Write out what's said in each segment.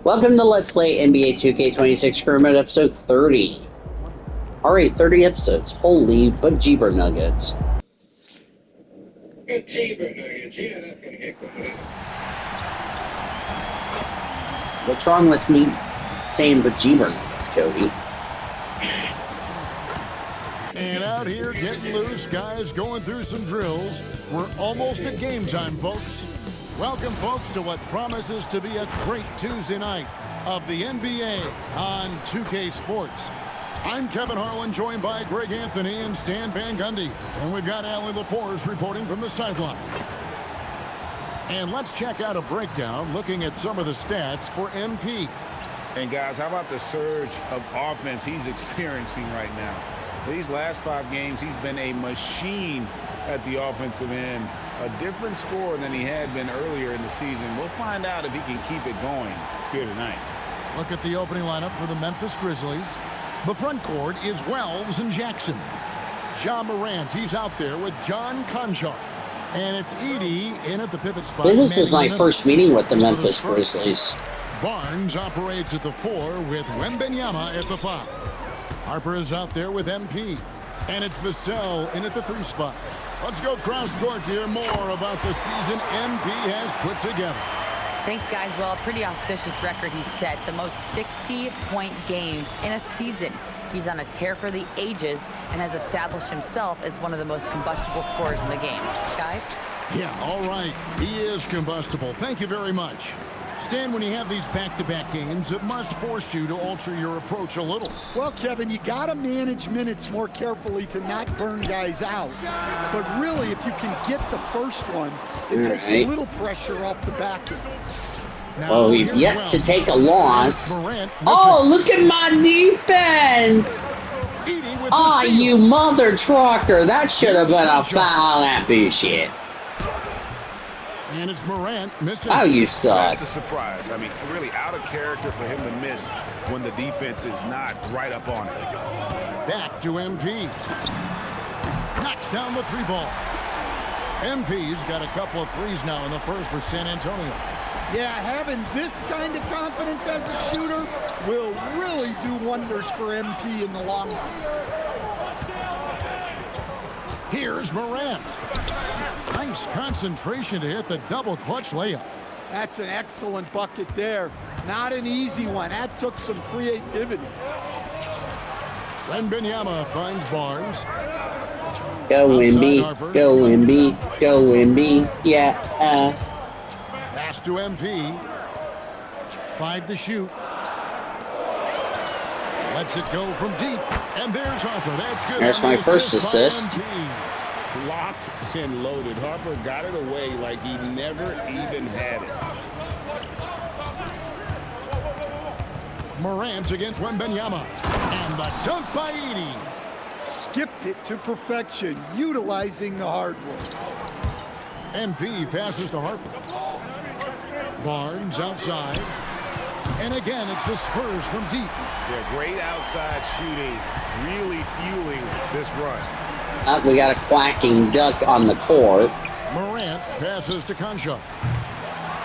Welcome to Let's Play NBA 2K26 Career Mode episode 30. Alright, 30 episodes. Holy bejeeber nuggets. Bejeeber nuggets, yeah, that's gonna get good. What's wrong with me saying bejeeber nuggets, Cody? And out here getting loose, guys going through some drills. We're almost at game time, folks. Welcome, folks, to what promises to be a great Tuesday night of the NBA on 2K Sports. I'm Kevin Harlan, joined by Greg Anthony and Stan Van Gundy. And we've got Allie LaForce reporting from the sideline. And let's check out a breakdown looking at some of the stats for MP. And guys, how about the surge of offense he's experiencing right now? These last 5 games, he's been a machine at the offensive end. A different score than he had been earlier in the season. We'll find out if he can keep it going here tonight. Look at the opening lineup for the Memphis Grizzlies. The front court is Wells and Jackson. Ja Morant, he's out there with John Konchar. And it's Edey in at the pivot spot. This is my first meeting with the Memphis Grizzlies. Barnes operates at the 4 with Wembanyama at the 5. Harper is out there with MP. And it's Vassell in at the 3 spot. Let's go cross court to hear more about the season MP has put together. Thanks, guys. Well, a pretty auspicious record he's set. The most 60-point games in a season. He's on a tear for the ages and has established himself as one of the most combustible scorers in the game. Guys? Yeah, all right. He is combustible. Thank you very much. Stan, when you have these back-to-back games, it must force you to alter your approach a little. Well, Kevin, you got to manage minutes more carefully to not burn guys out. But really, if you can get the first one, it takes a little pressure off the back end. Well, we've yet to take a loss. Oh, look at my defense! Ah, you mother trucker. That should have been a foul, that bullshit. And it's Morant missing. Oh, you suck. That's a surprise. I mean, really out of character for him to miss when the defense is not right up on it. Back to MP. Knocks down the 3 ball. MP's got a couple of threes now in the first for San Antonio. Yeah, having this kind of confidence as a shooter will really do wonders for MP in the long run. Here's Morant. Nice concentration to hit the double clutch layup. That's an excellent bucket there. Not an easy one. That took some creativity. Wembanyama finds Barnes. Go Wemby, go Wemby, go Wemby, yeah. Pass to MP. 5 to shoot. Lets it go from deep. And there's Harper. That's good. There's my first assist. Locked and loaded. Harper got it away like he never even had it. Morant against Wembanyama. And the dunk by Edey. Skipped it to perfection, utilizing the hardwood. MP passes to Harper. Barnes outside. And again, it's the Spurs from deep. Yeah, great outside shooting, really fueling this run. We got a quacking duck on the court. Morant passes to Konchar.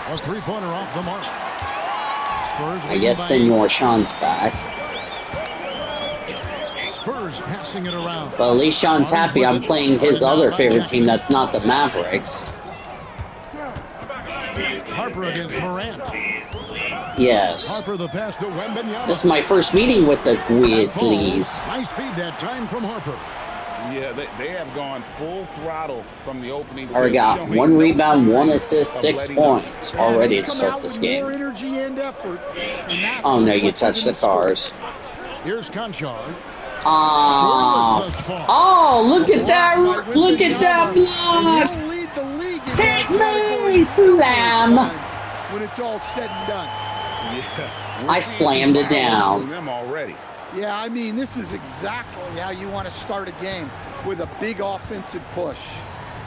A 3-pointer off the mark. Spurs. I guess Senor Sean's back. Spurs passing it around. But at least Sean's happy I'm playing his other favorite team that's not the Mavericks. Harper against Morant. Yes. Harper the pass to Wembanyama. This is my first meeting with the Grizzlies. Nice feed that time from Harper. Yeah, they have gone full throttle from the opening. Already got 1 rebound, 1 assist, 6 points already to start this game. Oh no, you touched the cars. Here's Konchar. Oh, look at that! Look at that block! Hit me, slam! When it's all said and done. Yeah, I slammed it down. Them already. Yeah, I mean, this is exactly how you want to start a game, with a big offensive push.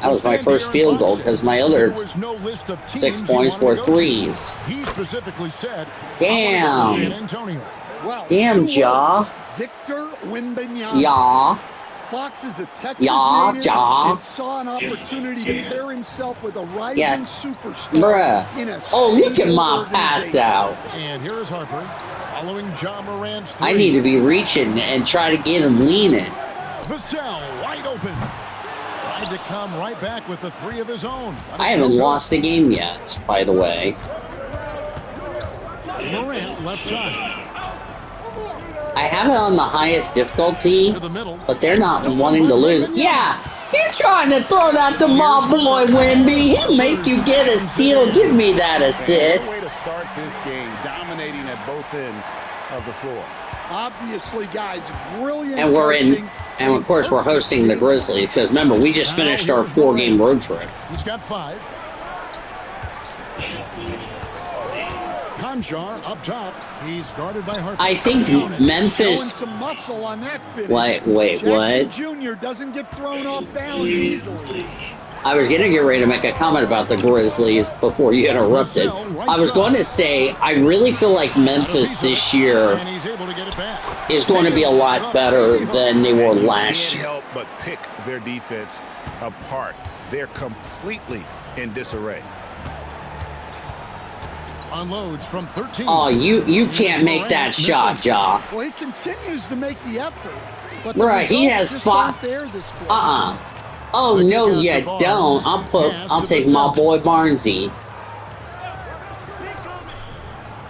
That was my first field goal because my other 6 points were threes. He specifically said, damn. San Antonio. Well, damn, Ja. Victor Wembanyama. Yeah. Fox is a Texas Yeah, native yeah. and saw an opportunity to pair himself with a rising superstar Bruh. in a Oh, look at stable my pass organization. out. And here is Harper following John Morant's three. I need to be reaching and try to get him leaning. Vassell wide open. Tried to come right back with the three of his own. But I it's haven't no good. lost a game yet, by the way. Morant left side I have it on the highest difficulty, to the middle. but they're not wanting to lose. Yeah, you're trying to throw that to my boy, Wemby. He'll make you get a steal. Give me that And assist. what a way to start this game, dominating at both ends of the floor. Obviously, guys, brilliant And we're in, coaching. and of course we're hosting the Grizzlies. Because remember, we just finished our 4-game road trip. He's got 5. Conchar up top. He's guarded by Harper. I think Showing Memphis. some muscle on that finish. Wait, what? Jackson Jr. doesn't get thrown off balance easily. I was going to get ready to make a comment about the Grizzlies before you interrupted. I was going to say, I really feel like Memphis this year And he's able to get it back. is going to be a lot better than they were You last can't year. help but pick their defense apart. They're completely in disarray. Unloads from 13. Oh, you can't make that shot, Ja. Well, he continues to make the effort. But the Right, he results has just five- aren't there this quarter. Oh no, you don't. I'll take my boy Barnesy.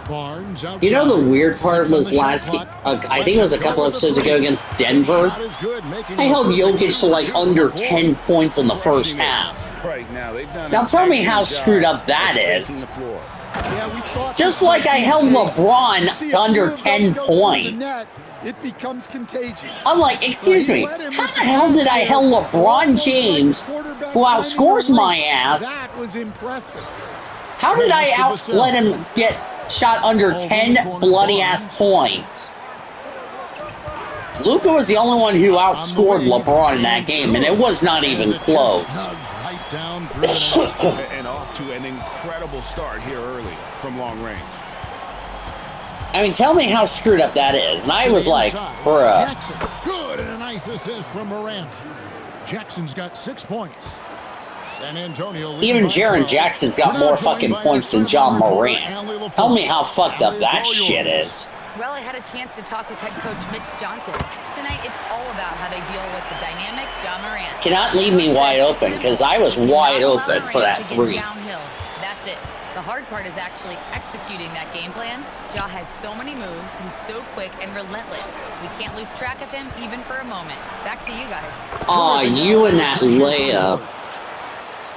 Barnes outside. You know the weird part 6 on was the shot last, clock. I think it was a couple episodes ago against Denver. Shot is good, making I held the Jokic to like 2 under before. 10 points in the first half. Right now, they've done Now an tell me excellent how job screwed up that of is. spacing the floor. Yeah, we thought Just this like might I be held the case. LeBron You see to a under few of them 10 go through the points. net, it becomes contagious. I'm like, excuse me, how the hell did I held LeBron James, who outscores my ass? That was impressive. How did I let him get shot under 10 bloody ass points? Luka was the only one who outscored LeBron in that game, and it was not even close. Right down through the net. And off to an incredible start here early from long range. I mean, tell me how screwed up that is. And I To was the like, inside. bruh. Jackson, good, and a nice assist from Morant. Jackson's got 6 points. San Antonio leading Even by Jaren 12. Jackson's got We're more now fucking joined by points our than John sideline Morant. reporter, Allie LaFleur. Tell me how fucked up Allie, that it's all shit yours. is. Well, I had a chance to talk with head coach Mitch Johnson. Tonight, it's all about how they deal with the dynamic John Morant. Cannot leave me wide open, because I was wide open for that three. Downhill. That's it. The hard part is actually executing that game plan. Ja has so many moves. He's so quick and relentless. We can't lose track of him even for a moment. Back to you guys. Aw, you and that layup.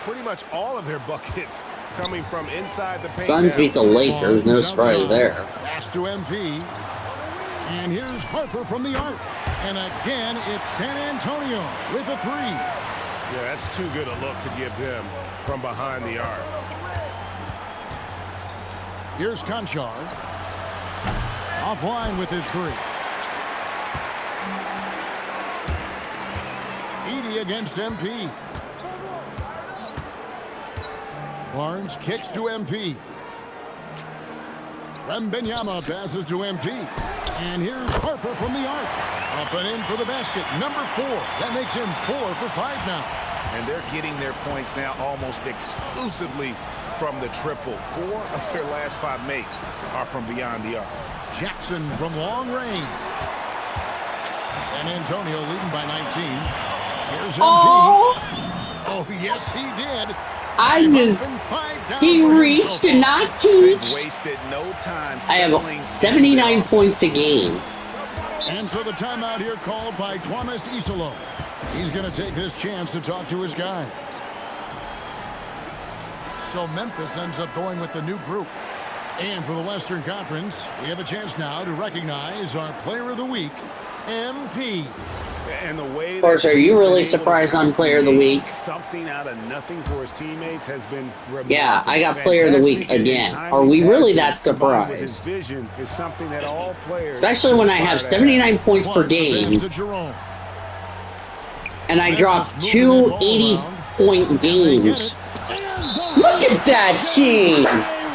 Pretty much all of their buckets coming from inside the paint. Suns now. beat the Lakers, no surprise there. Pass to MP. And here's Harper from the arc. And again, it's San Antonio with a 3. Yeah, that's too good a look to give him from behind the arc. Here's Conchar. Offline with his 3. Edey against MP. Barnes kicks to MP. Wembanyama passes to MP. And here's Harper from the arc. Up and in for the basket. Number 4. That makes him 4 for 5 now. And they're getting their points now almost exclusively from the triple. 4 of their last 5 makes are from beyond the arc. Jackson from long range. San Antonio leading by 19. Here's MP. Oh, yes, he did. He reached and not teached. Wasted no time. I have 79 points a game. And so the timeout here called by Thomas Isolo. He's going to take this chance to talk to his guys. So Memphis ends up going with the new group. And for the Western Conference, we have a chance now to recognize our Player of the Week, MP. And the way Of course, are you really surprised I'm Player of the Week? Something out of nothing for his teammates has been Yeah, I got Player of the Week again. Are we really that surprised? Vision is something that all players, Especially when I have 79 points per Clark, the pass game, to Jerome. and I dropped 2 80-point games. Look at that cheese!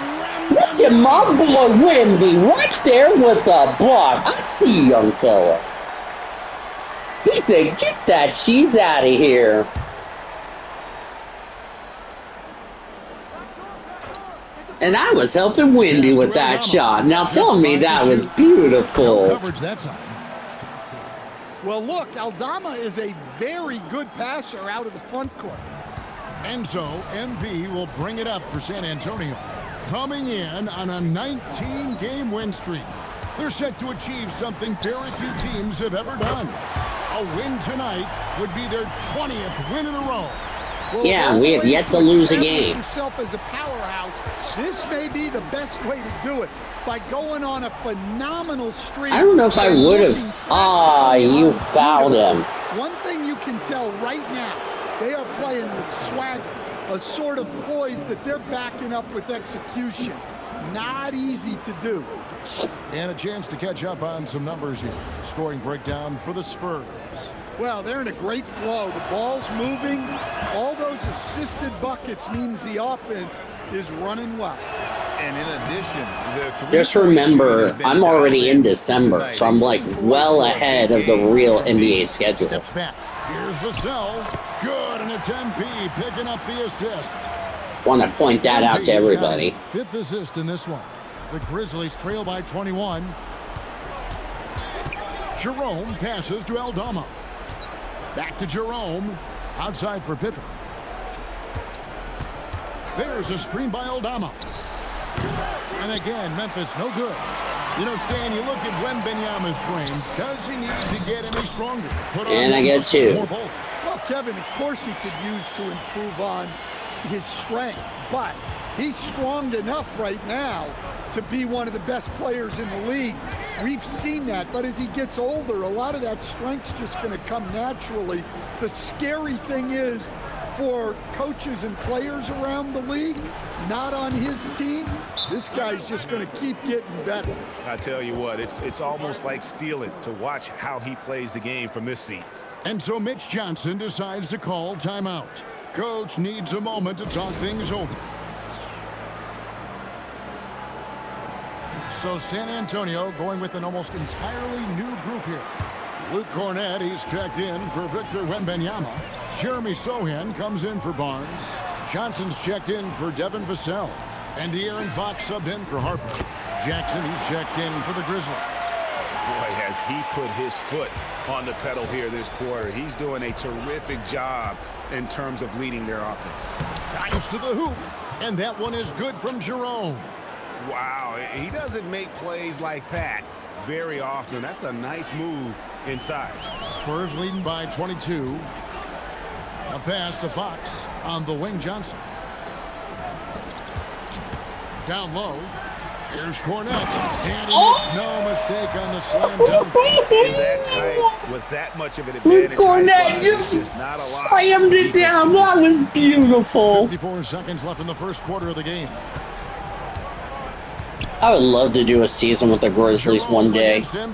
Look at my boy Wemby right there with the block. I see you, young fella. He said, get that cheese out of here. And I was helping Wendy with that shot. Now tell me that was beautiful. Coverage that time. Well, look, Aldama is a very good passer out of the front court. And so MV will bring it up for San Antonio. Coming in on a 19-game win streak. They're set to achieve something very few teams have ever done. A win tonight would be their 20th win in a row. Well, yeah, we have yet to lose a game. Yourself as a powerhouse. This may be the best way to do it by going on a phenomenal streak. I don't know if I would have. Ah, you fouled him. One thing you can tell right now, they are playing with swagger, a sort of poise that they're backing up with execution. Not easy to do. And a chance to catch up on some numbers here. Scoring breakdown for the Spurs. Well, they're in a great flow. The ball's moving. All those assisted buckets means the offense is running well. And in addition, just remember, I'm already in December, so I'm like well ahead of the real NBA schedule. Steps back. Here's Vassell. Good, and it's MP picking up the assist. Want to point that out to everybody. Fifth assist in this one. The Grizzlies trail by 21. Jerome passes to Aldama. Back to Jerome. Outside for Pippen. There's a screen by Aldama. And again, Memphis no good. You know, Stan, you look at Wembanyama's frame. Does he need to get any stronger? And I get two. Well, Kevin, of course he could use to improve on his strength, but he's strong enough right now to be one of the best players in the league. We've seen that, but as he gets older, a lot of that strength's just going to come naturally. The scary thing is, for coaches and players around the league, not on his team, this guy's just going to keep getting better. I tell you what, it's almost like stealing to watch how he plays the game from this seat. And so Mitch Johnson decides to call timeout. Coach needs a moment to talk things over. So San Antonio going with an almost entirely new group here. Luke Cornett, he's checked in for Victor Wembanyama. Jeremy Sohan comes in for Barnes. Johnson's checked in for Devin Vassell. And De'Aaron Fox subbed in for Harper. Jackson, he's checked in for the Grizzlies. Boy, has he put his foot on the pedal here this quarter. He's doing a terrific job in terms of leading their offense. Drives to the hoop. And that one is good from Jerome. Wow, he doesn't make plays like that very often. That's a nice move inside. Spurs leading by 22. A pass to Fox on the wing. Johnson. Down low. Here's Cornett. And he makes no mistake on the slam dunk. In that tight, with that much of an advantage, Cornett just slammed it down. That was beautiful. 54 seconds left in the first quarter of the game. I would love to do a season with the Grizzlies one day. So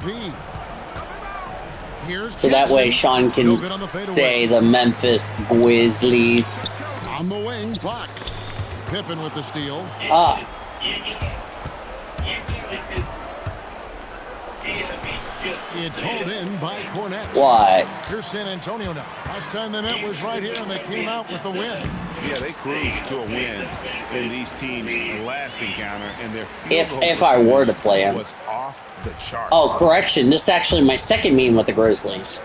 that way Sean can say the Memphis Grizzlies. On the wing, Fox. Pippen with the steal. It's hauled in by Cornett. What? Here's San Antonio now. Last time they met was right here, and they came out with a win. Yeah, they cruised to a win in these teams' last encounter, and their if I were to play him. Was off the chart. Oh, correction. This is actually my second meeting with the Grizzlies.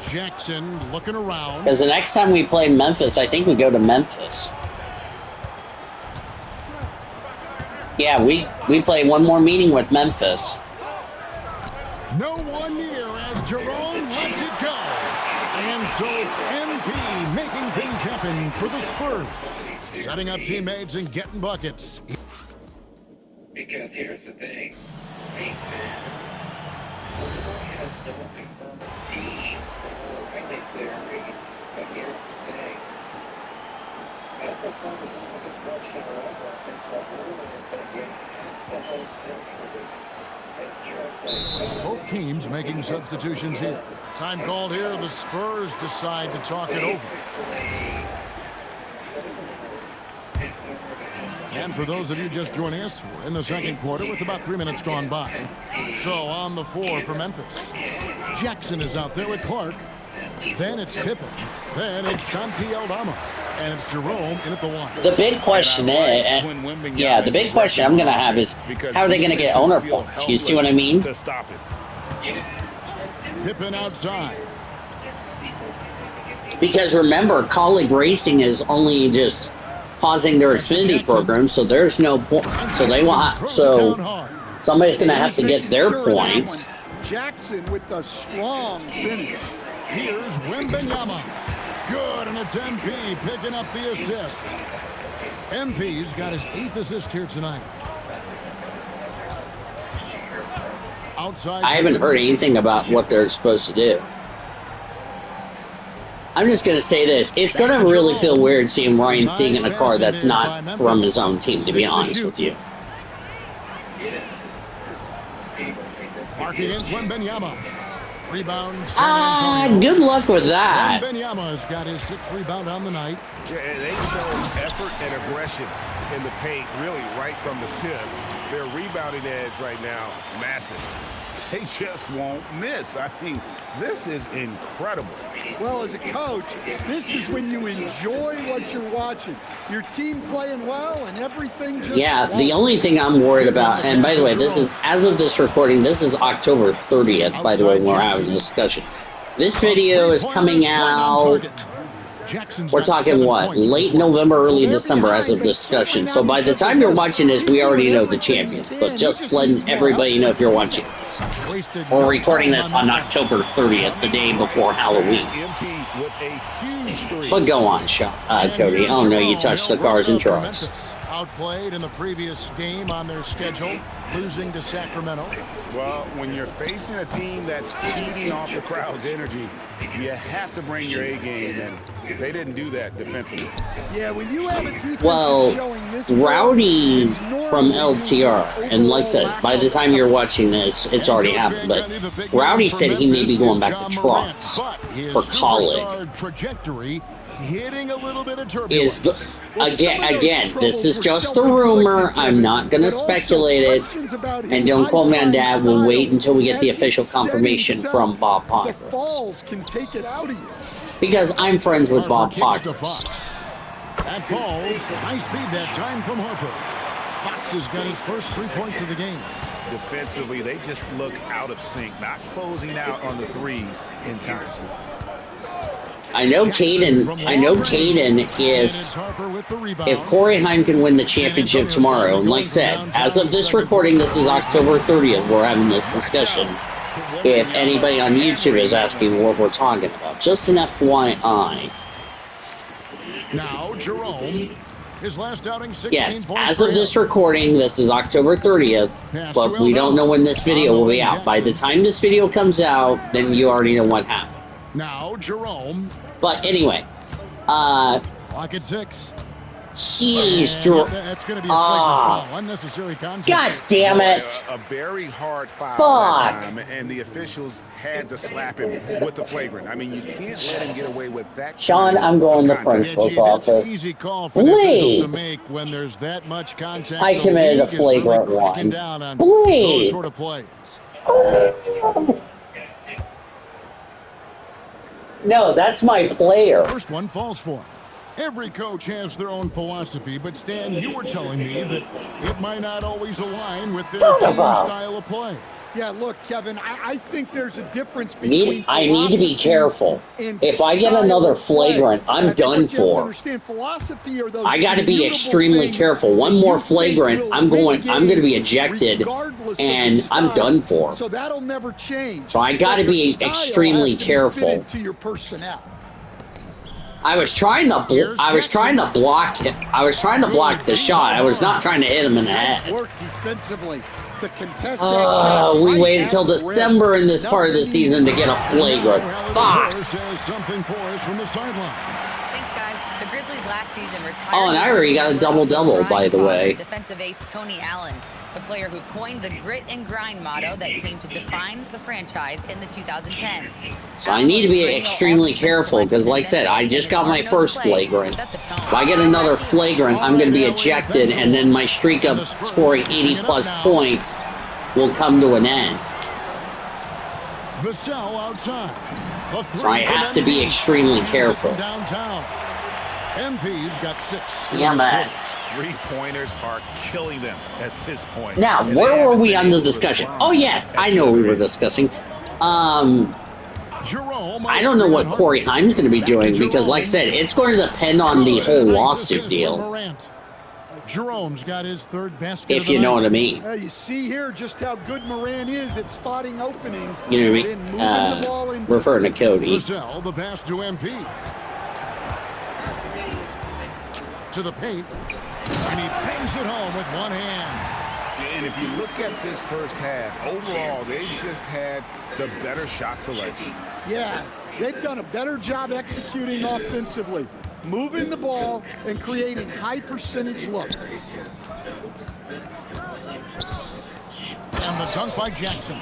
Jackson looking around. Because the next time we play Memphis, I think we go to Memphis. Yeah, we play one more meeting with Memphis. No one near as Jerome lets it go. And so it's MP making things happen for the Spurs. Setting up teammates and getting buckets. Because here's the thing. Great man. Has no confirmed team or really clear read. But here's the thing. As the focus on the construction or offense of earlier in the game, the whole thing both teams making substitutions here. Time called here. The Spurs decide to talk it over. And for those of you just joining us, we're in the second quarter with about 3 minutes gone by. So on the floor for Memphis, Jackson is out there with Clark. Then it's Pippen. Then it's Santi Aldama. And it's Jerome in at the one. The big question is, the big question I'm going to have is, how are they going to get owner points? You see what I mean? To stop it. Pippen outside. Because remember, Colleague Racing is only just pausing their Xfinity program, so there's no point. So they want, so somebody's going to have to get their points. Jackson with the strong finish. Here's Wembanyama. Good, and it's MP picking up the assist. MP's got his 8th assist here tonight. Outside. I haven't heard anything about what they're supposed to do. I'm just going to say this. It's going to really feel weird seeing Ryan Sieg in a car that's not from his own team, to be honest with you. Clark against Wembanyama. Rebound. Good luck with that. Wembanyama's got his 6th rebound on the night. Yeah, they show effort and aggression in the paint, really right from the tip. Their rebounding edge right now, massive. They just won't miss. I mean, this is incredible. Well, as a coach, this is when you enjoy what you're watching. Your team playing well and everything just... Yeah, the only thing I'm worried about, and by the way, this is, as of this recording, this is October 30th, by the way, when we're having a discussion. This video is coming out... We're talking what? Late November, early December as of discussion. So by the time you're watching this, we already know the champion. But just letting everybody know if you're watching this. We're recording this on October 30th, the day before Halloween. But go on, Cody. Oh no, you touched the cars and trucks. Outplayed in the previous game on their schedule, losing to Sacramento. Well, when you're facing a team that's feeding off the crowd's energy, you have to bring your A game, and they didn't do that defensively. Yeah, when you have a defense showing this Rowdy from LTR, and like I said, by the time you're watching this, it's already happened, but Rowdy said he may be going back to trucks for college. Trajectory hitting a little bit of turbulence. Again, this is just a rumor. I'm not going to speculate it. And don't quote me on that. We'll wait until we get the official confirmation from Bob Pockrass. Because I'm friends with Bob Pockrass. That Falls, high speed that time from Harper. Fox has got his first 3 points of the game. Defensively, they just look out of sync, not closing out on the threes in time. I know Caden, if Corey Heim can win the championship tomorrow, and like I said, as of this recording, this is October 30th, we're having this discussion. If anybody on YouTube is asking what we're talking about, just an FYI. Now, Jerome, his last outing, 16 yes, points as of this recording, this is October 30th, but we don't know when this video will be out. By the time this video comes out, then you already know what happened. Now, Jerome. But anyway, clock at 6. Jeez, Jerome. That's going to be a foul. Unnecessary contact. God damn it. A very hard foul that time, and the officials had to slap him with the flagrant. I mean, you can't let him get away with that. Sean, I'm going to the principal's office. Easy call for the to make when there's that much contact. I committed a flagrant one. Those sort of plays. No, that's my player. First one falls for him. Every coach has their own philosophy, but Stan, you were telling me that it might not always align with their team style of play. Yeah, look, Kevin, I think there's a difference between I need to be careful. If I get another flagrant, I'm done for. I got to be extremely careful. One more flagrant, I'm going to be ejected, and I'm done for. So that'll never change. So I got to be extremely careful. I was trying to block it. I was trying to block the shot. I was not trying to hit him in the head. We waited until December in this part of the season to get a flagrant. Fuck. Thanks, guys. The Grizzlies last season retired. Oh, and I already got a double-double, by the way. Defensive ace Tony Allen. the player who coined the grit and grind motto that came to define the franchise in the 2010s. So I need to be extremely careful because, like I said, I just got my first flagrant. If I get another flagrant, I'm going to be ejected, and then my streak of scoring 80-plus points will come to an end. Vassell outside. So I have to be extremely careful. Downtown. MP's got 6. Yeah, man. 3-pointers are killing them at this point. Now, where were we on the discussion? Oh, yes, I know we were discussing. I don't know what Corey Haim's going to be doing because, like I said, it's going to depend on the whole lawsuit deal. Jerome's got his 3rd basket. If you know what I mean. You see here just how good Morant is at spotting openings. You know what I mean? Referring to Cody. Vassell, the pass to MP. To the paint. And he bangs it home with one hand. And if you look at this first half, overall, they've just had the better shot selection. Yeah, they've done a better job executing offensively, moving the ball and creating high-percentage looks. And the dunk by Jackson.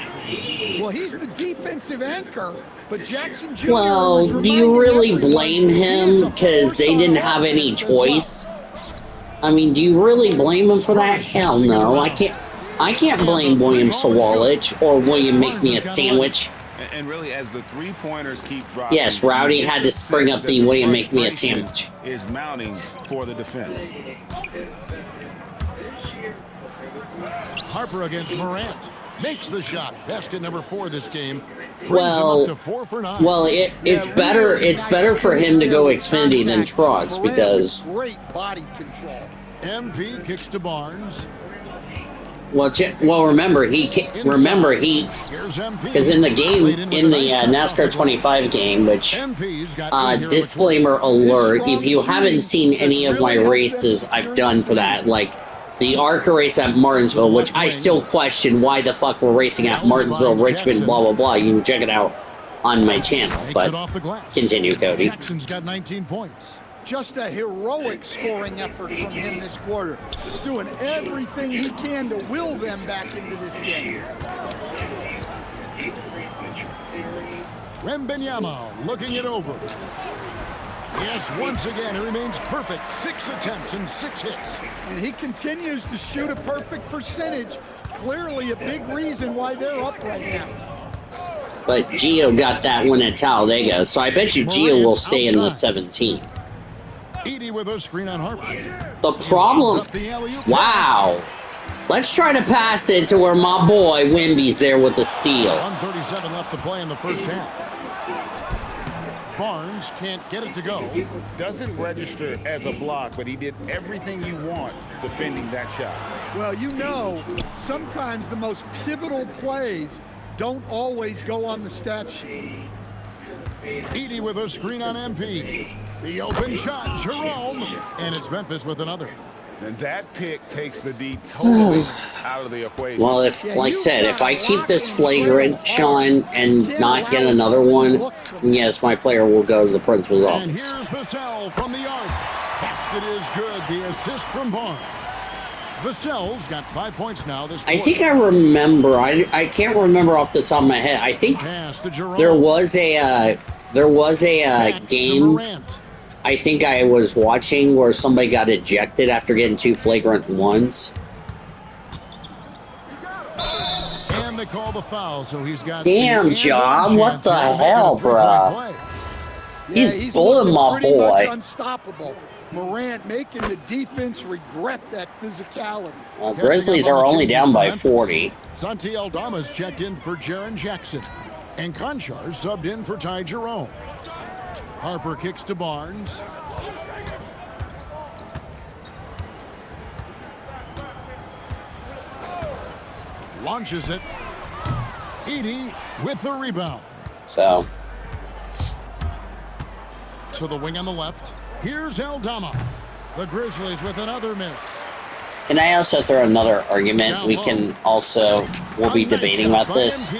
Well, he's the defensive anchor, but Jackson Jr. Well, do you really blame him because they didn't have any choice? I mean, do you really blame him for that? Hell no. I can't blame William Sawalich or William Make Me a Sandwich. And really, as the 3-pointers keep dropping, yes, Rowdy had to spring up the William Make Me a Sandwich. Is mounting for the defense. Harper against Morant. Makes the shot. Basket number 4 this game. Well, it's better for him to go Xfinity than Trox because great body control. MP kicks to Barnes. Well, remember because in the game, in the NASCAR 25 game, which disclaimer alert, if you haven't seen any of my races I've done for that, like the ARCA race at Martinsville, which I still question why the fuck we're racing at Martinsville, Richmond, blah blah blah. You can check it out on my channel. But continue, Cody. Jackson's got 19 points. Just a heroic scoring effort from him this quarter. He's doing everything he can to will them back into this game. Wembanyama looking it over. Yes, once again, he remains perfect. 6 attempts and 6 hits. And he continues to shoot a perfect percentage. Clearly a big reason why they're up right now. But Gio got that one at Talladega, so I bet you Gio will stay in the 17. Edey with a screen on Harper. The problem... Wow. Let's try to pass it to where my boy Wemby's there with the steal. 1:37 left to play in the first half. Barnes can't get it to go. Doesn't register as a block, but he did everything you want defending that shot. Well, you know, sometimes the most pivotal plays don't always go on the stat sheet. Edey with a screen on MP. The open shot, Jerome. And it's Memphis with another. And that pick takes the D totally out of the equation. Well, like I said, if I keep this flagrant, Sean, and not get another one, yes, my player will go to the principal's office. And here's Vassell from the arc. Basket is good. The assist from Barnes. Vassell's got 5 points now this quarter. I think I remember. I can't remember off the top of my head. I think there was a game I think I was watching where somebody got ejected after getting 2 flagrant ones. And they call the foul, so he's got... Damn, Job, what the hell, bro? Yeah, he's bullying my boy. Unstoppable. Morant making the defense regret that physicality. Grizzlies are only down by 40. Santi Aldama's checked in for Jaren Jackson. And Conchar subbed in for Ty Jerome. Harper kicks to Barnes. Launches it. Edey with the rebound. So. To the wing on the left. Here's Aldama. The Grizzlies with another miss. Can I also throw another argument? We'll be debating about this.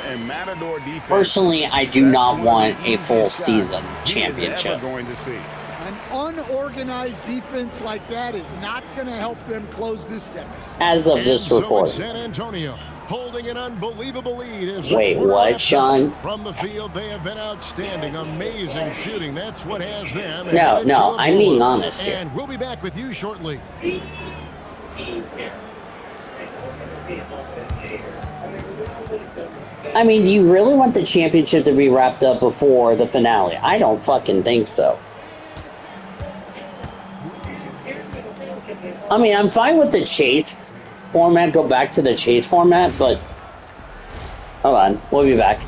And Matador defense, personally, I do not want a full season championship. Going to see. An unorganized defense like that is not going to help them close this deficit. As of this So report. it's San Antonio holding an unbelievable lead. As Wait, the quarter what, wraps Sean? up. From the field, they have been outstanding, amazing shooting. That's what has them. No, headed to no, a I'm being blowout. honest here. And we'll be back with you shortly. I mean, do you really want the championship to be wrapped up before the finale? I don't fucking think so. I mean, I'm fine with the chase format, go back to the chase format, but hold on, we'll be back.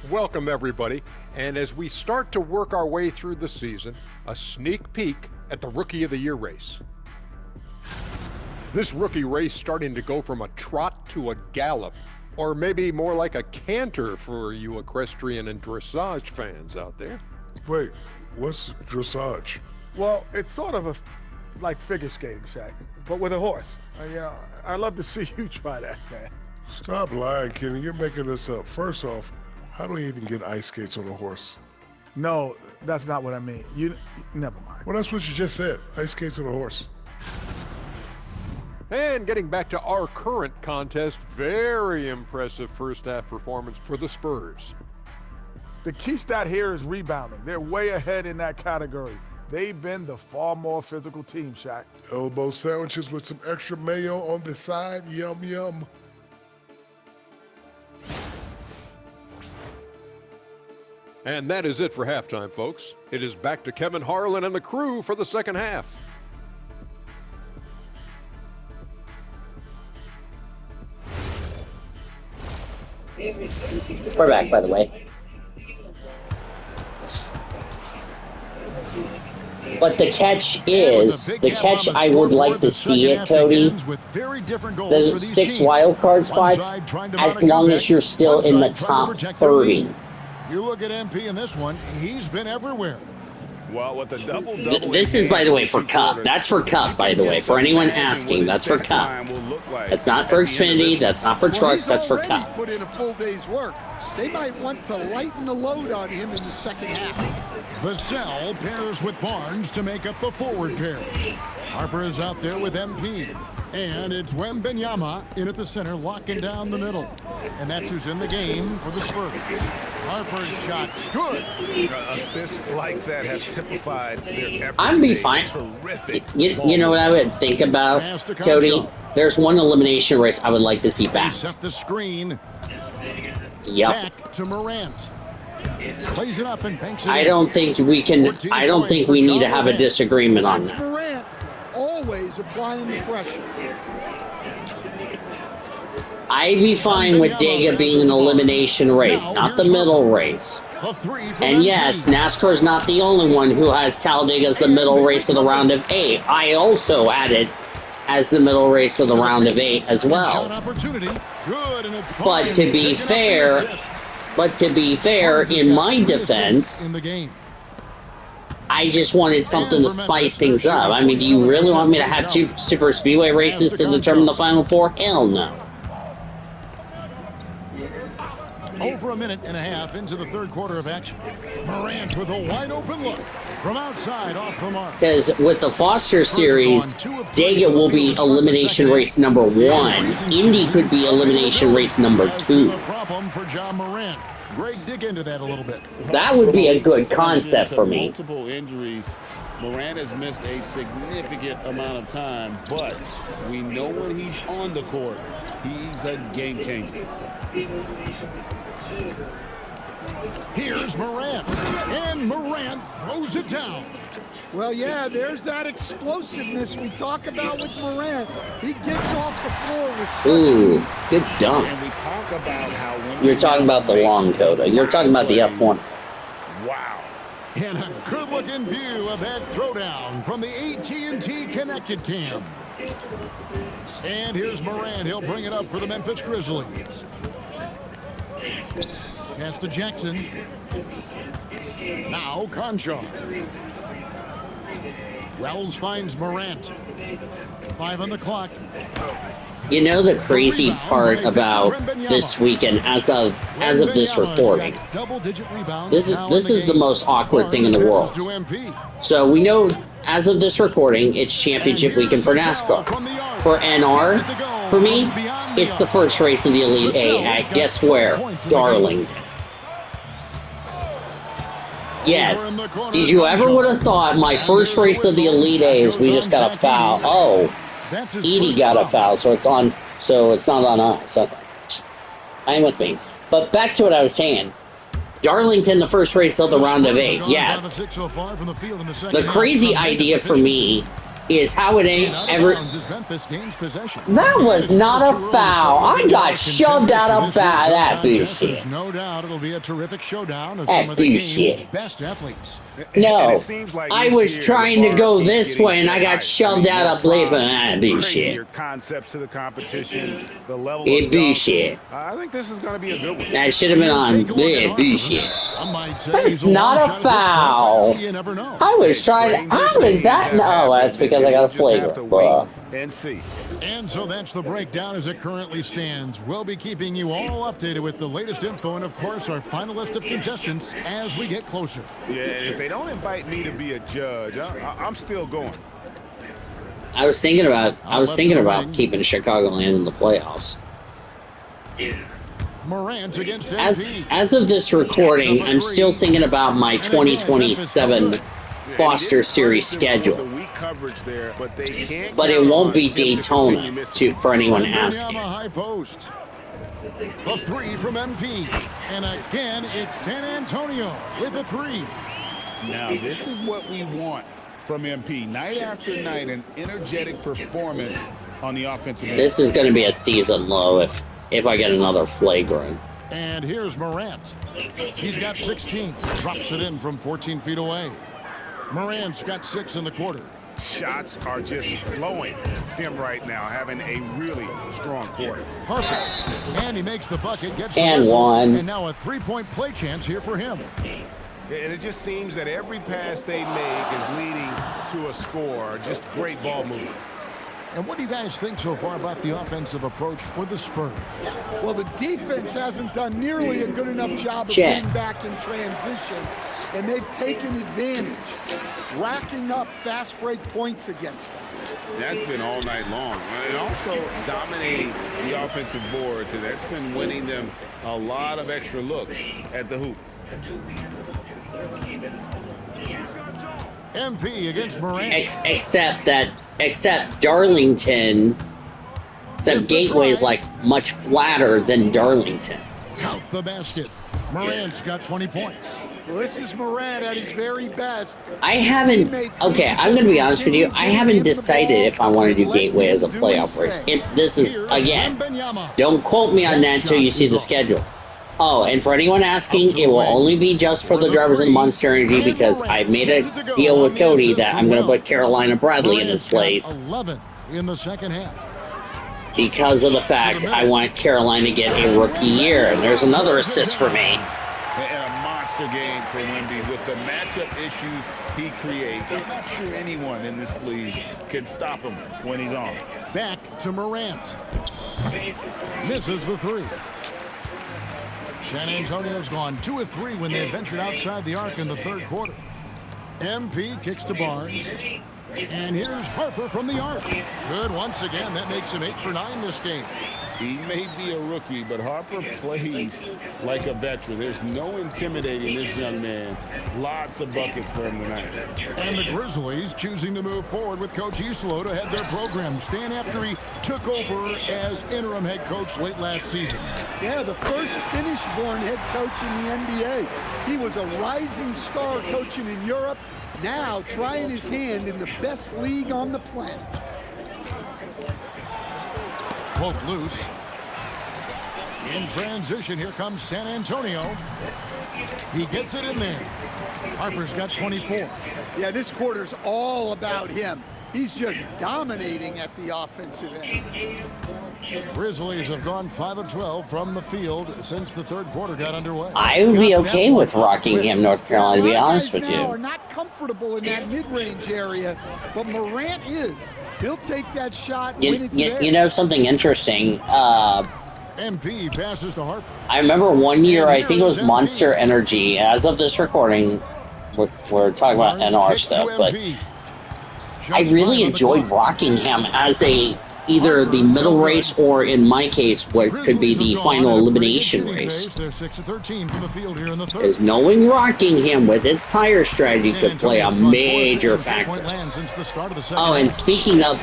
Welcome, everybody. And as we start to work our way through the season, a sneak peek at the Rookie of the Year race. This rookie race starting to go from a trot to a gallop, or maybe more like a canter for you equestrian and dressage fans out there. Wait, what's dressage? Well, it's sort of like figure skating, Shaq, but with a horse. I'd love to see you try that, man. Stop lying, Kenny. You're making this up. First off, how do we even get ice skates on a horse? No, that's not what I mean. Never mind. Well, that's what you just said. Ice skates on a horse. And getting back to our current contest, very impressive first half performance for the Spurs. The key stat here is rebounding. They're way ahead in that category. They've been the far more physical team, Shaq. Elbow sandwiches with some extra mayo on the side. Yum, yum. And that is it for halftime, folks. It is back to Kevin Harlan and the crew for the second half. We're back, by the way. But the catch is, the catch I would like to see it, Cody, the 6 wild card spots, as long as you're still in the top 30. You look at MP in this one, he's been everywhere. Well, with the double-double... This is, by the way, for Cup. That's for Cup, by the way. For anyone asking, that's for Cup. That's not for Xfinity, that's not for trucks, that's for Cup. Put in a full day's work. They might want to lighten the load on him in the second half. Vassell pairs with Barnes to make up the forward pair. Harper is out there with MP. And it's Wembanyama in at the center, locking down the middle. And that's who's in the game for the Spurs. Harper's shot's good. Assists like that have typified their effort. I'm be today. fine. Terrific. You know what I would think about, Cody? There's one elimination race I would like to see back. Set the screen. Yep. Back to Morant. Plays it up and banks it I in. don't think we can. I don't think we need to have a disagreement on That's that. Morant always applying the pressure. I'd be fine with Dega being an elimination race, not the middle race. And yes, NASCAR's not the only one who has Talladega as the middle race of the round of 8. I also added as the middle race of the round of 8 as well. But to be fair, in my defense, I just wanted something to spice things up. I mean, do you really want me to have 2 super speedway races to determine the Final Four? Hell no. Over a minute and a half into the third quarter of action. Morant with a wide open look from outside off the mark. Because with the Foster Series, Dega will be elimination race number 1. Indy could be elimination race number 2. Problem for John Morant. Greg, dig into that a little bit. That would be a good concept for me. Multiple injuries. Morant has missed a significant amount of time, but we know when he's on the court, he's a game changer. Here's Morant, and Morant throws it down. Well, yeah, there's that explosiveness we talk about with Morant. He gets off the floor with such Ooh, good dunk. And we talk about how when You're talking about the long coda. You're talking about the F1. Wow. And a good-looking view of that throwdown from the AT&T Connected Cam. And here's Morant. He'll bring it up for the Memphis Grizzlies. Pass to Jackson. Now Conchar. Wells finds Morant. 5 on the clock. You know the crazy part about this weekend, as of this recording, this is the most awkward thing in the world. So we know, as of this recording, it's championship weekend for NASCAR. For NR, for me, it's the first race of the Elite Eight at guess where? Darlington. Yes. Did you ever would have thought my first race of the Elite Eight is we just got a foul? Oh, Edie got a foul, so it's not on us. Okay. Hang with me. But back to what I was saying. Darlington, the first race of the round of 8. Yes. The crazy idea for me is how it ain't ever. That was not a foul. I got shoved out of that bullshit. No doubt it'll be a terrific showdown of that some of the game's bullshit. best athletes. No, I was trying to go this way and I got shoved out of that bullshit. Concepts to the competition, the level of bullshit. I think this is going to be a good one. That should have been on bullshit. That's not a foul. I was trying. How is that? No, that's because I got a flagrant. And see. And so that's the breakdown as it currently stands. We'll be keeping you all updated with the latest info and, of course, our final list of contestants as we get closer. Yeah, if they don't invite me to be a judge, I'm still going. I was thinking about keeping Chicagoland in the playoffs. Morant against as of this recording, I'm still thinking about my 2027 Foster Series schedule. But it won't be Daytona for anyone asking. The 3 from MP. And again, it's San Antonio with a 3. Now, this is what we want from MP. Night after night, an energetic performance on the offensive end. This is going to be a season low if I get another flagrant. And here's Morant. He's got 16. Drops it in from 14 feet away. Morant's got 6 in the quarter. Shots are just flowing for him right now, having a really strong quarter. Harper. And he makes the bucket, gets and the one. And now a 3-point play chance here for him. And it just seems that every pass they make is leading to a score. Just great ball movement. And what do you guys think so far about the offensive approach for the Spurs? Well, the defense hasn't done nearly a good enough job of getting back in transition, and they've taken advantage, racking up fast break points against them. That's been all night long. And also dominating the offensive boards, and that's been winning them a lot of extra looks at the hoop. MP against Morant. Except Darlington, Gateway is like much flatter than Darlington. Count the basket. Morant's got 20 points. Well, this is Morant at his very best. I'm going to be honest with you. I haven't decided if I want to do Gateway as a playoff race. This is, again, don't quote me on that until you see the schedule. Oh, and for anyone asking, it will only be just for the drivers in Monster Energy because I made a deal with Cody that I'm going to put Carolina Bradley in this place. 11 in the second half. Because of the fact I want Carolina to get a rookie year. And there's another assist for me. And a monster game for Wemby with the matchup issues he creates. I'm not sure anyone in this league can stop him when he's on. Back to Morant. Misses the 3. San Antonio's gone 2 of 3 when they ventured outside the arc in the third quarter. MP kicks to Barnes. And here's Harper from the arc. Good once again. That makes him 8 for 9 this game. He may be a rookie, but Harper plays like a veteran. There's no intimidating this young man. Lots of buckets for him tonight. And the Grizzlies choosing to move forward with Coach Islo to head their program. Stan after he took over as interim head coach late last season. Yeah, the first Finnish-born head coach in the NBA. He was a rising star coaching in Europe, now trying his hand in the best league on the planet. Poke loose. In transition, here comes San Antonio. He gets it in there. Harper's got 24. Yeah, this quarter's all about him. He's just dominating at the offensive end. Grizzlies have gone 5 of 12 from the field since the third quarter got underway. I would be okay with Rockingham, North Carolina, to be honest with you. Are not comfortable in that mid-range area, but Morant is. He'll take that shot when it's there. You know something interesting? MP passes to Harper. I remember one year, I think it was Monster Energy. As of this recording, we're talking about NR stuff, but I really enjoyed Rockingham as either the middle race or, in my case, what could be the final elimination race. Because knowing Rockingham with its tire strategy could play a major factor. Oh, and speaking of,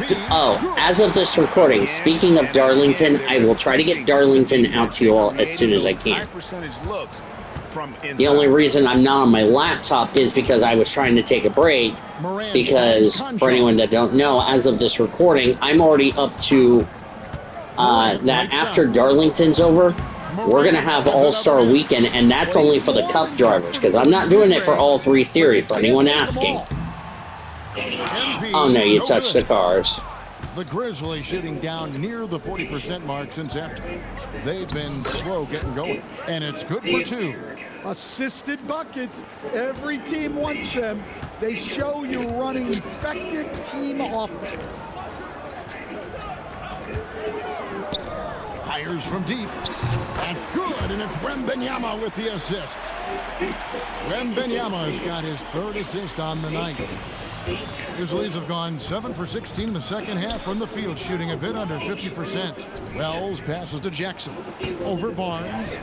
as of this recording, speaking of Darlington, I will try to get Darlington out to you all as soon as I can. The only reason I'm not on my laptop is because I was trying to take a break. Because, for anyone that don't know, as of this recording, I'm already up to that after Darlington's over, we're going to have All-Star Weekend, and that's only for the Cup drivers, because I'm not doing it for all 3 series, for anyone asking. Oh, no, you touched the cars. The Grizzlies shooting down near the 40% mark since after. They've been slow getting going, and it's good for 2. Assisted buckets. Every team wants them. They show you're running effective team offense. Fires from deep. That's good, and it's Wembanyama with the assist. Wembanyama's got his 3rd assist on the night. Grizzlies have gone 7 for 16 in the second half from the field, shooting a bit under 50%. Wells passes to Jackson. Over Barnes.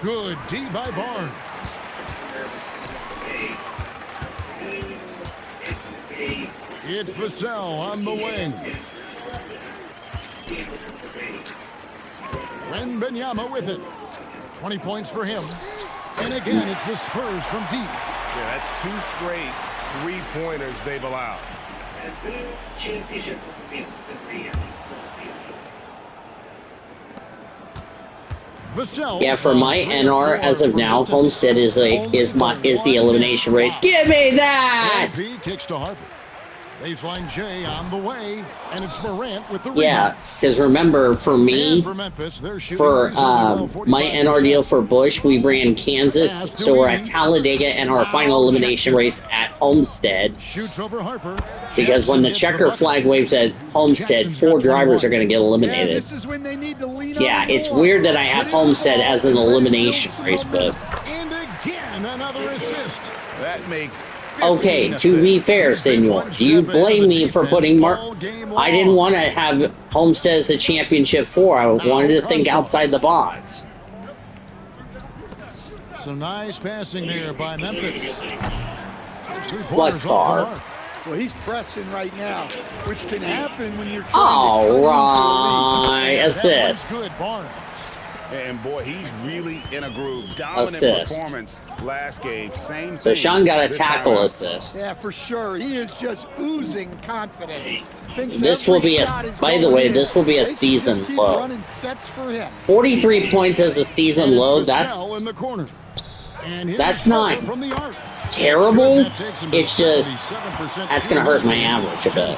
Good D by Barnes. It's Vassell on the wing. Wembanyama with it. 20 points for him. And again, it's the Spurs from deep. Yeah, that's 2 straight 3-pointers they've allowed. Yeah, for my NR as of now, Homestead is the elimination race. Give me that! LP kicks to Harper. Baseline J on the way, and it's Morant with the rebound. Yeah, because remember, for me, for my NR deal for Bush, we ran Kansas, so we're at Talladega and our final elimination race at Homestead. Shoots over Harper. Because when the checker flag waves at Homestead, 4 drivers are going to get eliminated. Yeah, this is when they need to lean yeah, it's weird that I have Homestead as an elimination race, but... And again, another assist. That makes... Okay, to be fair, Senor, do you blame me for putting I didn't want to have Homestead as a championship 4. I wanted to think outside the box. Some nice passing there by Memphis. What car? Well, he's pressing right now, which can happen when you're trying All to right, assist. Good Barnes. And boy, he's really in a groove. Dominant performance last game. Same so thing. Sean got a tackle assist. Yeah, for sure. He is just oozing confidence. This will be by the way, this will be a season low. 43 points as a season low. That's not terrible. It's just that's gonna hurt my average a bit.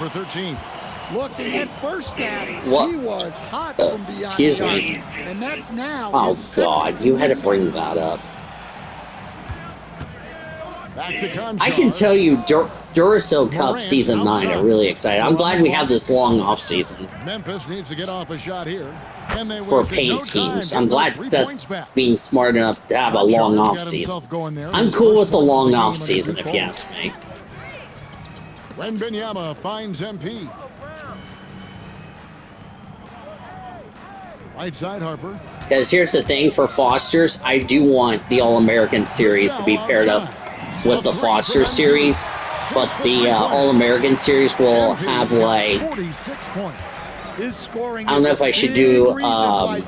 Looking at first half, what? He was hot from beyond. Excuse me. And that's now. Oh God, you had to bring that up. I can tell you, Duracell Cup Season 9 are really excited. I'm glad we have this long off season. Memphis needs to get off a shot here. For paint schemes. I'm glad Seth's being smart enough to have a long off season. I'm cool with the long off season, if you ask me. Wembanyama finds MP. Right side Harper. Because here's the thing, for Foster's, I do want the All-American Series to be paired up with the Foster Series, but the All-American Series will have, like, I don't know if I should do a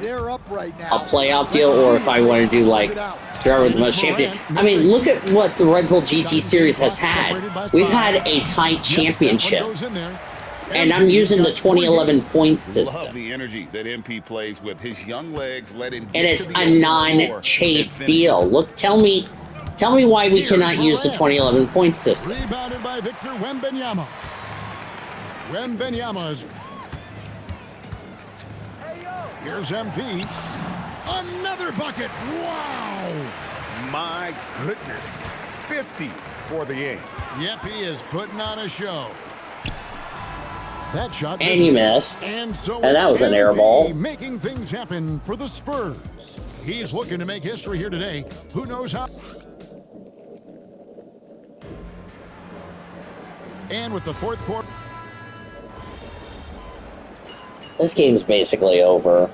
playoff deal or if I want to do, like, driver with the most champion. I mean, look at what the Red Bull GT Series has had. We've had a tight championship. And I'm using the 2011 points system. Love the energy that MP plays with. His young legs let him. And it's a non-chase deal. Look, tell me why we cannot use the 2011 points system. Rebounded by Victor Wembanyama. Wembanyama's. Here's MP. Another bucket. Wow. My goodness. 50 for the game. Yep, he is putting on a show. That shot And he missed. And so And that was an air MVP ball. making things happen for the Spurs. He's looking to make history here today. Who knows how? And with the fourth quarter. This game's basically over.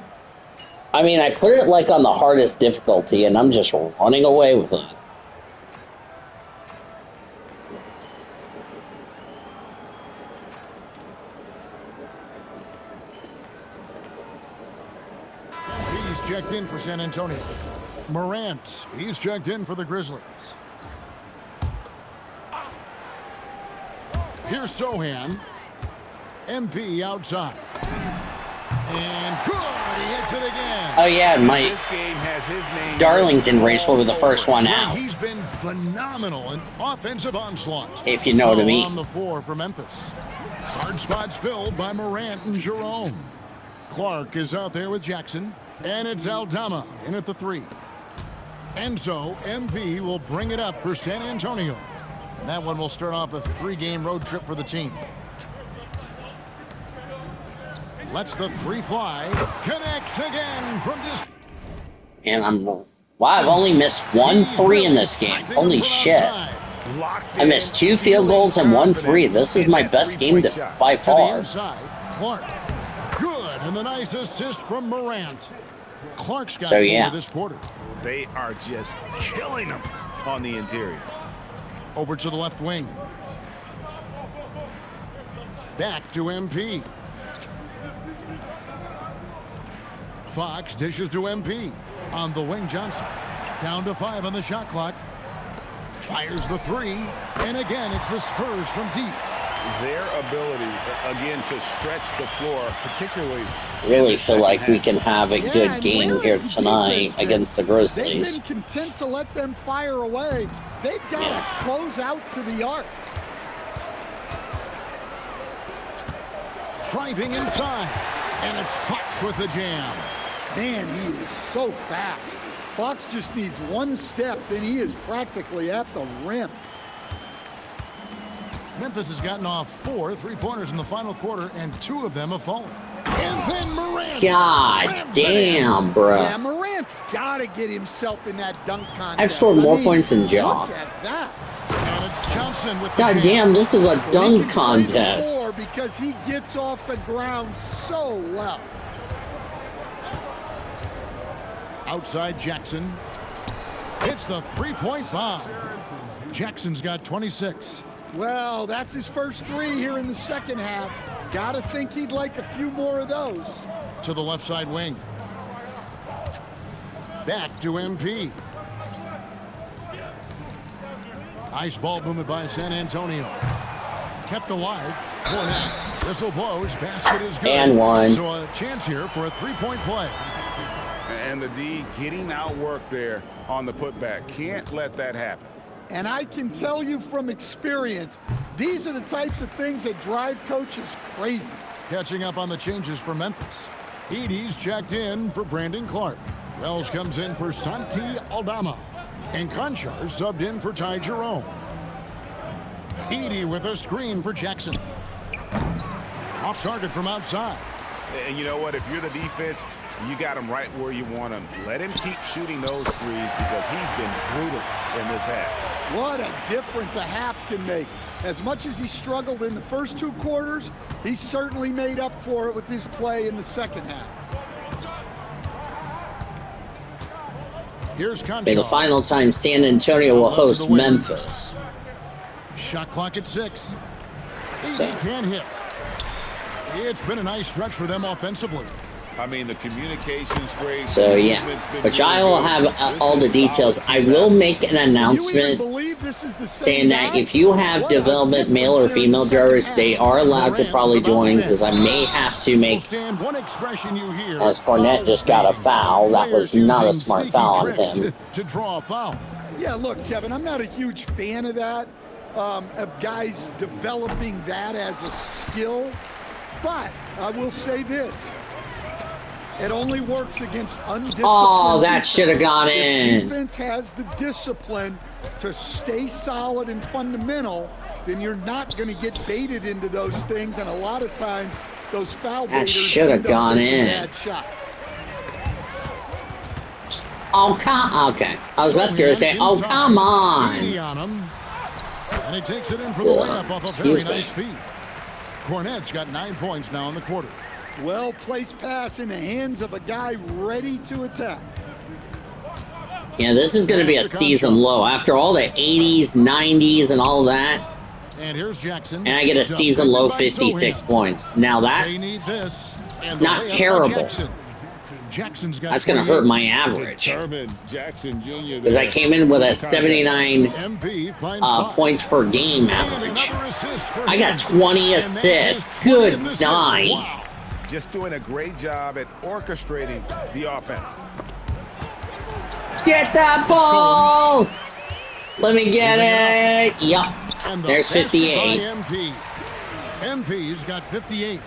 I mean, I put it like on the hardest difficulty, and I'm just running away with it. He's checked in for San Antonio. Morant, he's checked in for the Grizzlies. Here's Sohan. MP outside. And good, he hits it again. Oh yeah, Mike. This game has his name. Darlington Race will be the first one Yeah, out. he's been phenomenal in offensive onslaught. If you know what I So mean. on the floor for Memphis. Guard spots filled by Morant and Jerome. Clark is out there with Jackson. And it's Aldama in at the 3. And so MV will bring it up for San Antonio. And that one will start off a 3-game road trip for the team. Lets the 3 fly. Connects again from distance. And wow, I've only missed 1 3 in this game. Holy shit. I missed 2 field goals and 1 3. This is my best game by To the far. inside, Clark. Good, and the nice assist from Morant. Clark's got So, 4 yeah. this quarter. They are just killing them on the interior. Over to the left wing. Back to MP. Fox dishes to MP. On the wing, Johnson. Down to 5 on the shot clock. Fires the 3. And again, it's the Spurs from deep. Their ability, again, to stretch the floor, particularly. Really feel like we can have a Yeah, good and game where here is the tonight defense been? against the Grizzlies. They've been content to let them fire away. They've got to close out to the arc. Driving inside. And it's Fox with the jam. Man, he is so fast. Fox just needs 1 step, then he is practically at the rim. Memphis has gotten off 4 3-pointers in the final quarter, and 2 of them have fallen. And then Morant. God slams it in. damn, bro. Yeah, Morant's got to get himself in that dunk contest. I've scored more points than Ja. Look at that. And it's Johnson with the God jam. damn, this is a He dunk can play contest. more because he gets off the ground so well. Outside Jackson. It's the 3-point bomb. Jackson's got 26. Well, that's his first 3 here in the second half. Gotta think he'd like a few more of those. To the left side wing. Back to MP. Ice ball movement by San Antonio. Kept alive. Cornet. Whistle blows. Basket is good. And 1. So a chance here for a 3-point play. And the D getting outworked there on the putback. Can't let that happen. And I can tell you from experience, these are the types of things that drive coaches crazy. Catching up on the changes for Memphis. Edey's checked in for Brandon Clark. Wells comes in for Santi Aldama. And Conchar subbed in for Ty Jerome. Edey with a screen for Jackson. Off target from outside. And you know what? If you're the defense, you got him right where you want him. Let him keep shooting those threes because he's been brutal in this half. What a difference a half can make. As much as he struggled in the first 2 quarters, he certainly made up for it with his play in the second half. Here's Conchar. Be the final time San Antonio will host Memphis. Shot clock at 6. So- Edey can't hit. It's been a nice stretch for them offensively. I mean, the communication's great. So yeah, which I will have all the details. I will make an announcement saying that if you have development male or female drivers, they are allowed to probably join because I may have to make, as Cornet just got a foul. That was not a smart foul on him. To draw a foul. Yeah, look, Kevin, I'm not a huge fan of that, of guys developing that as a skill. But I will say this. It only works against undisciplined. Oh, that should have gone in. If defense has the discipline to stay solid and fundamental, then you're not going to get baited into those things. And a lot of times, those foul That baiters should have end up gone taking in. bad shots. Oh, okay. I was about to say, oh, come on. And he takes it in for the layup off a very nice feed. Cornette's got 9 points now in the quarter. Well-placed pass in the hands of a guy ready to attack. Yeah, this is going to be a season low. After all the 80s, 90s, and all that, and here's Jackson. And I get a season low 56 points. Now that's not terrible. Jackson's got that's going to hurt my average. Jackson Jr. Because I came in with a 79 points per game average. I got 20 assists. Good night. Just doing a great job at orchestrating the offense. Get that ball! Let me get it. Yup. There's 58. MP's got 58.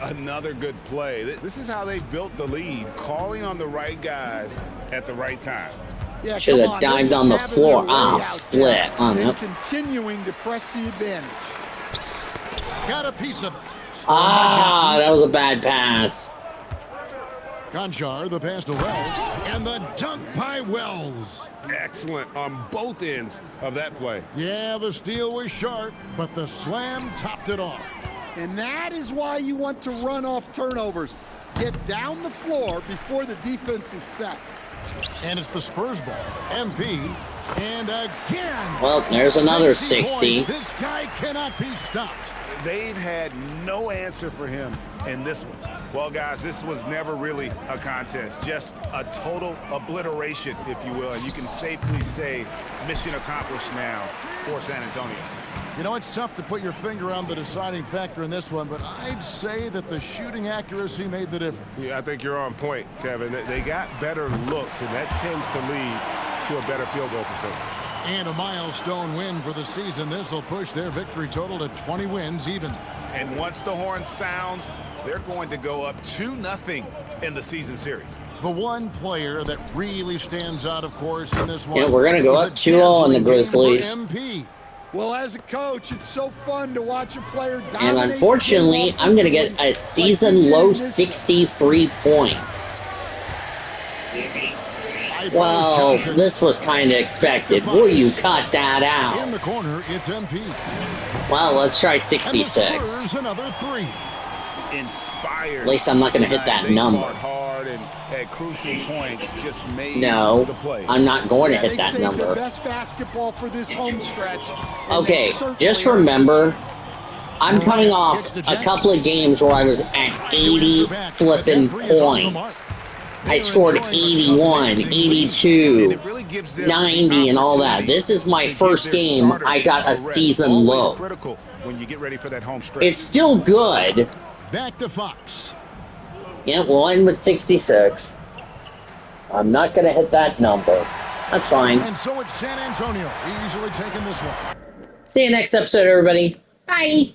Another good play. This is how they built the lead, calling on the right guys at the right time. Yeah, should have dived on the floor. Ah, flip. Continuing to press the advantage. Got a piece of it. Ah, that was a bad pass. Conchar, the pass to Wells, and the dunk by Wells. Excellent on both ends of that play. Yeah, the steal was sharp, but the slam topped it off. And that is why you want to run off turnovers. Get down the floor before the defense is set. And it's the Spurs ball. MP, and again. Well, there's another 60. This guy cannot be stopped. They've had no answer for him in this one. Well, guys, this was never really a contest, just a total obliteration, if you will. And you can safely say mission accomplished now for San Antonio. You know, it's tough to put your finger on the deciding factor in this one, but I'd say that the shooting accuracy made the difference. Yeah, I think you're on point, Kevin. They got better looks, and that tends to lead to a better field goal percentage. And a milestone win for the season. This will push their victory total to 20 wins even. And once the horn sounds, they're going to go up 2-0 in the season series. The one player that really stands out, of course, in this one. Yeah, we're going to go up 2-0 on the Grizzlies. Well, as a coach, it's so fun to watch a player dominate. And unfortunately, I'm going to get a season low 63 points. Well, this was kind of expected. Will you cut that out? In the corner, it's MP. Well, let's try 66. Another 3. Inspired. At least I'm not going to hit that number. Hard and at crucial points just made no, the play. I'm not going to hit that number. Best basketball for this home stretch. Okay, just remember, I'm coming off a couple of games where I was at 80 flipping points. I scored 81, 82, 90, and all that. This is my first game I got a season low. When you get ready for that home stretch. It's still good. Back to Fox. Yeah, we'll end with 66. I'm not going to hit that number. That's fine. And so it's San Antonio, easily taking this one. See you next episode, everybody. Bye.